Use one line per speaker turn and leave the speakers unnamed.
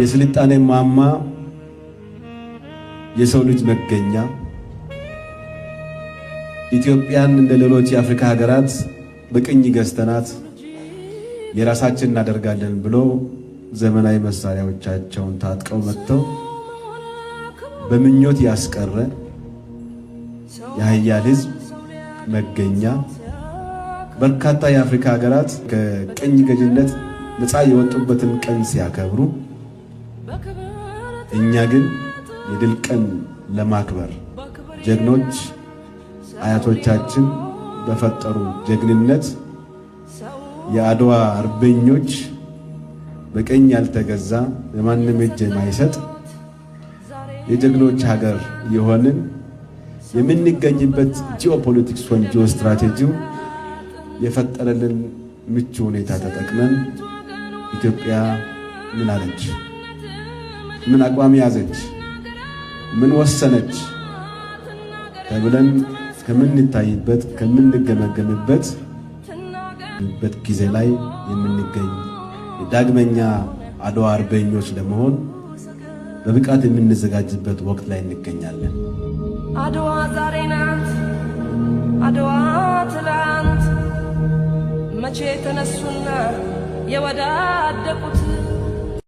የስልጣኔ ማማ የሰው ልጅ መገኛ ኢትዮጵያን እንደ ሌሎች የአፍሪካ ሀገራት በቅኝ ገዝተናት የራሳችን እናደርጋለን ብሎ ዘመናዊ መሳሪያዎቻቸውን ታጥቀው መጥተው በምኞት ያስቀረ የኃያል ሕዝብ መገኛ በርካታ የአፍሪካ ሀገራት ከቅኝ ገዥነት ነፃ የወጡበትን ቀን ሲያከብሩ እኛ ግን የድል ቀን ለማክበር ጀግኖች አያቶቻችን በፈጠሩ ጀግንነት የአድዋ አርበኞች በቀኝ ያልተገዛ ለማንም እጅ የማይሰጥ የጀግኖች ሀገር የሆንን የምንገኝበት ጂኦፖለቲክስ ወይም ጂኦስትራቴጂው የፈጠረልን ምቹ ሁኔታ ተጠቅመን ኢትዮጵያ ምን አለች? ምን አቋም ያዘች? ምን ወሰነች? ተብለን ከምንታይበት ከምንገመገምበት ጊዜ ላይ የምንገኝ ዳግመኛ አድዋ አርበኞች ለመሆን በብቃት የምንዘጋጅበት ወቅት ላይ እንገኛለን።
አድዋ ዛሬ ናት፣ አድዋ ትላንት፣ መቼ ተነሱና የወዳደቁት